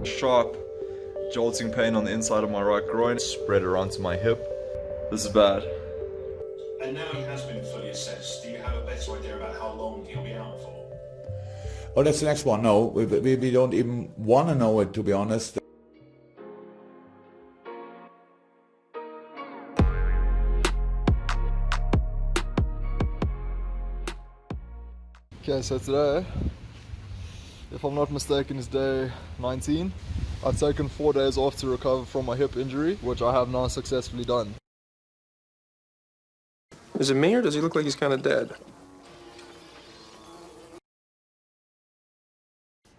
Sharp, jolting pain on the inside of my right groin, spread around to my hip. This is bad. And now he has been fully assessed, do you have a better idea about how long he'll be out for? Oh, that's the next one. No, we don't even want to know it, to be honest. Okay, so today, if I'm not mistaken, is day 19. I've taken 4 days off to recover from my hip injury, which I have now successfully done. Is it me, or does he look like he's kind of dead?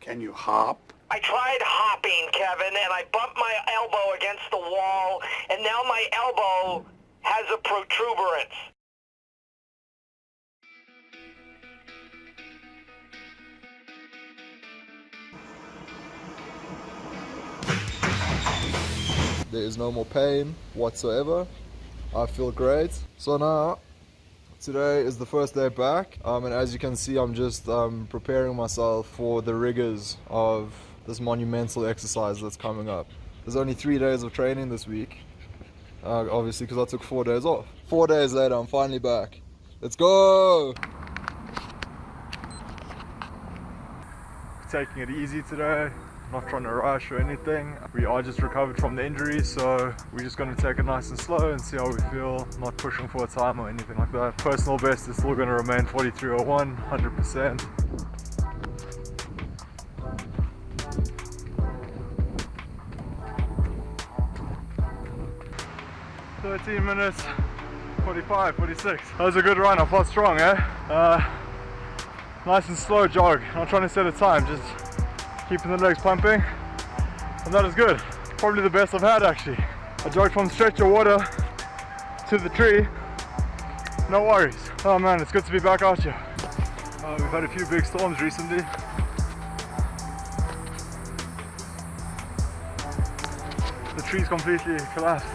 Can you hop? I tried hopping, Kevin, and I bumped my elbow against the wall, and now my elbow has a protuberance. There is no more pain whatsoever. I feel great. So now, today is the first day back, and as you can see, I'm just preparing myself for the rigors of this monumental exercise that's coming up. There's only 3 days of training this week, obviously because I took 4 days off. 4 days later, I'm finally back. Let's go! Taking it easy today. Not trying to rush or anything. We are just recovered from the injury, so we're just going to take it nice and slow and see how we feel, not pushing for a time or anything like that. Personal best is still going to remain 43:01, 100%. "13 minutes, 45, 46. That was a good run. I felt strong, eh? Nice and slow jog. Not trying to set a time, just keeping the legs pumping, and that is good. Probably the best I've had, actually. I jogged from stretcher water to the tree, no worries. Oh man, it's good to be back out here. We've had a few big storms recently. The tree's completely collapsed.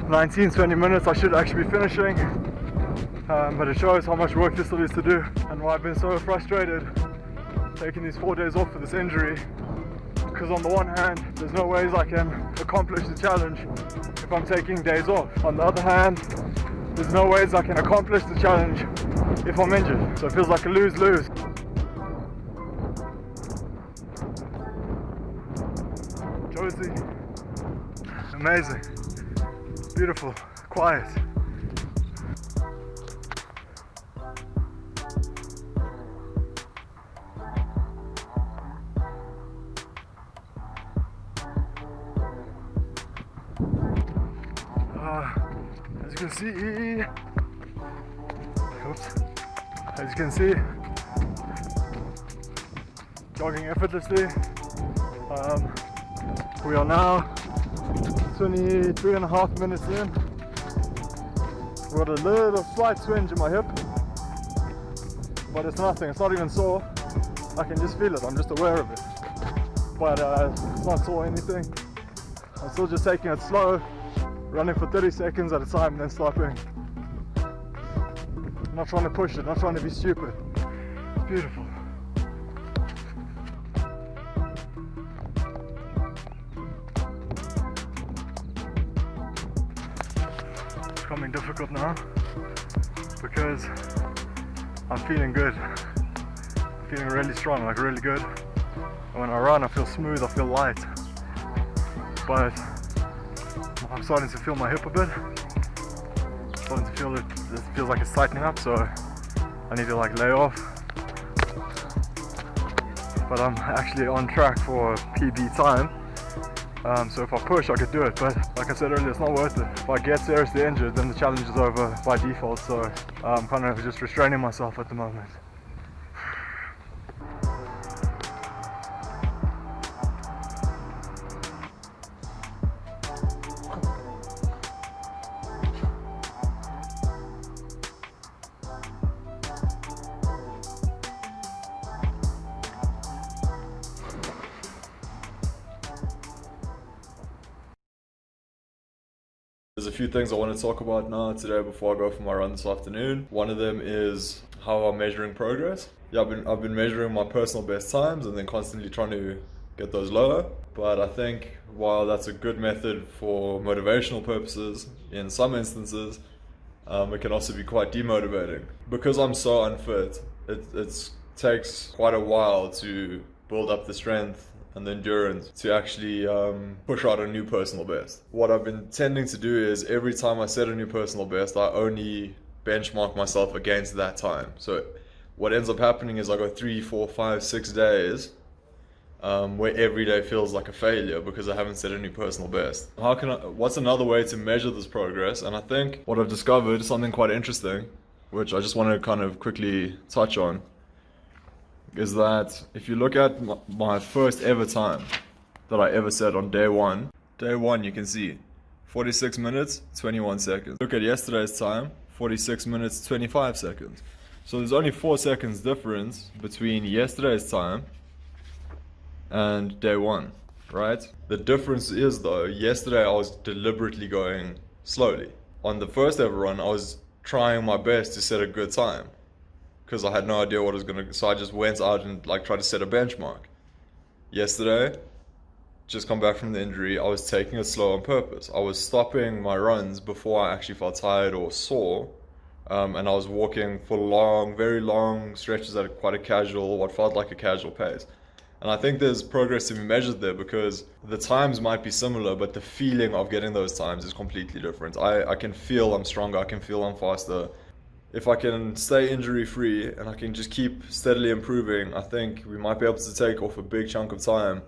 "19-20 minutes, I should actually be finishing. But it shows how much work this still is to do, and why I've been so frustrated taking these 4 days off for this injury, because on the one hand there's no ways I can accomplish the challenge if I'm taking days off. On the other hand, there's no ways I can accomplish the challenge if I'm injured, so it feels like a lose-lose. Josie, amazing, beautiful, quiet. As you can see, as you can see, jogging effortlessly. We are now 23.5 minutes in. I've got a little slight twinge in my hip, but it's nothing, it's not even sore. I can just feel it, I'm just aware of it. But it's not sore or anything. I'm still just taking it slow, running for 30 seconds at a time and then stopping. I'm not trying to push it, not trying to be stupid. It's beautiful. It's becoming difficult now because I'm feeling good. I'm feeling really strong, like really good. And when I run, I feel smooth, I feel light. But I'm starting to feel my hip a bit. Starting to feel it feels like it's tightening up, so I need to like lay off. But I'm actually on track for a PB time. So if I push, I could do it. But like I said earlier, it's not worth it. If I get seriously injured, then the challenge is over by default. So I'm kind of just restraining myself at the moment. There's a few things I want to talk about now today before I go for my run this afternoon. One of them is how I'm measuring progress. Yeah, I've been measuring my personal best times and then constantly trying to get those lower. But I think while that's a good method for motivational purposes, in some instances, it can also be quite demotivating. Because I'm so unfit, it takes quite a while to build up the strength and the endurance to actually push out a new personal best. What I've been tending to do is every time I set a new personal best, I only benchmark myself against that time. So what ends up happening is I go 3, 4, 5, 6 days where every day feels like a failure because I haven't set a new personal best. What's another way to measure this progress? And I think what I've discovered is something quite interesting, which I just want to kind of quickly touch on, is that if you look at my first ever time that I ever set on day one, you can see 46 minutes, 21 seconds. Look at yesterday's time, 46 minutes, 25 seconds. So there's only 4 seconds difference between yesterday's time and day one, right? The difference is though, yesterday I was deliberately going slowly. On the first ever run, I was trying my best to set a good time because I had no idea what I was gonna, so I just went out and like tried to set a benchmark. Yesterday, just come back from the injury, I was taking it slow on purpose. I was stopping my runs before I actually felt tired or sore, and I was walking for long, very long stretches at quite a casual, what felt like a casual pace. And I think there's progress to be measured there because the times might be similar, but the feeling of getting those times is completely different. I can feel I'm stronger, I can feel I'm faster. If I can stay injury free and I can just keep steadily improving, I think we might be able to take off a big chunk of time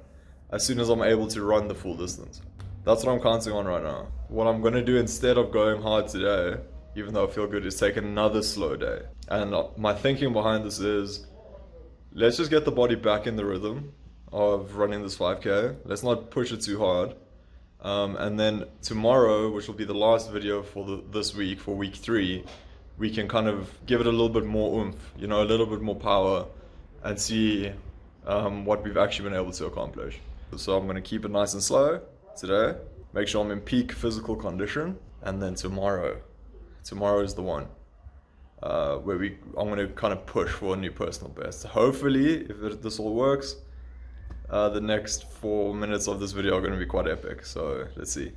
as soon as I'm able to run the full distance. That's what I'm counting on right now. What I'm going to do instead of going hard today, even though I feel good, is take another slow day. And my thinking behind this is, let's just get the body back in the rhythm of running this 5K. Let's not push it too hard. And then tomorrow, which will be the last video for this week, for week 3, we can kind of give it a little bit more oomph, you know, a little bit more power, and see what we've actually been able to accomplish. So I'm going to keep it nice and slow today, make sure I'm in peak physical condition, and then tomorrow is the one where I'm going to kind of push for a new personal best. Hopefully, if this all works, the next 4 minutes of this video are going to be quite epic, so let's see.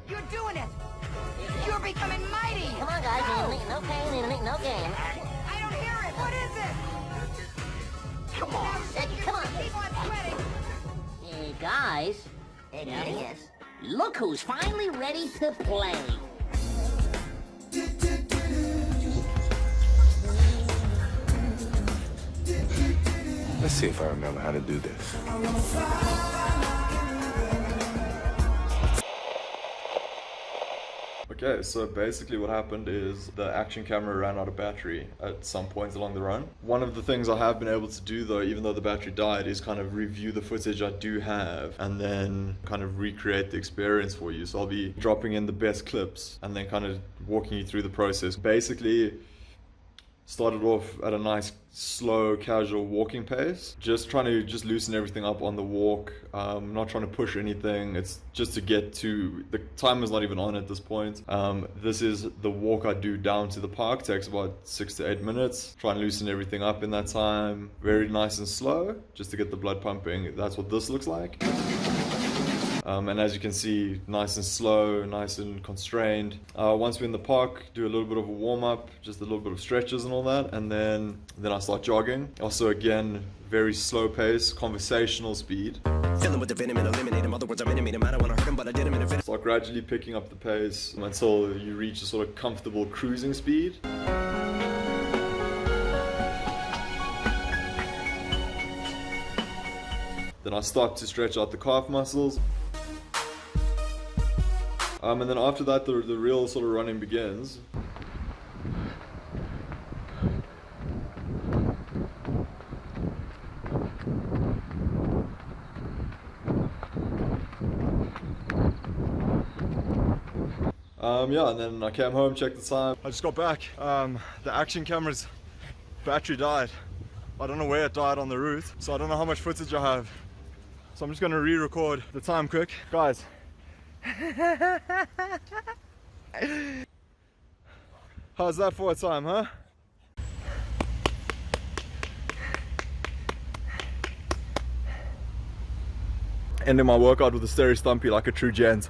You're doing it! You're becoming mighty! Come on, guys. No pain, no gain. I don't hear it! What is it? Come on. Come on. Keep on sweating! Hey, guys. Yes. Look who's finally ready to play. Let's see if I remember how to do this. Okay, so basically what happened is the action camera ran out of battery at some point along the run. One of the things I have been able to do though, even though the battery died, is kind of review the footage I do have and then kind of recreate the experience for you. So I'll be dropping in the best clips and then kind of walking you through the process. Basically, started off at a nice, slow, casual walking pace. Just trying to loosen everything up on the walk. Not trying to push anything. It's just to get to, the timer's not even on at this point. This is the walk I do down to the park. Takes about 6 to 8 minutes. Try and loosen everything up in that time. Very nice and slow, just to get the blood pumping. That's what this looks like. And as you can see, nice and slow, nice and constrained. Once we're in the park, do a little bit of a warm-up, just a little bit of stretches and all that, and then I start jogging. Also, again, very slow pace, conversational speed. Filling with the venom and eliminate him. Other words, I'm intimate him. I don't want to hurt him, but I did him in a Start gradually picking up the pace until you reach a sort of comfortable cruising speed. Then I start to stretch out the calf muscles. And then after that, the real sort of running begins. Yeah, and then I came home, checked the time. I just got back. The action camera's battery died. I don't know where it died on the route, so I don't know how much footage I have. So I'm just gonna re-record the time quick. Guys. How's that for a time, huh? Ending my workout with a steady stumpy like a true gent.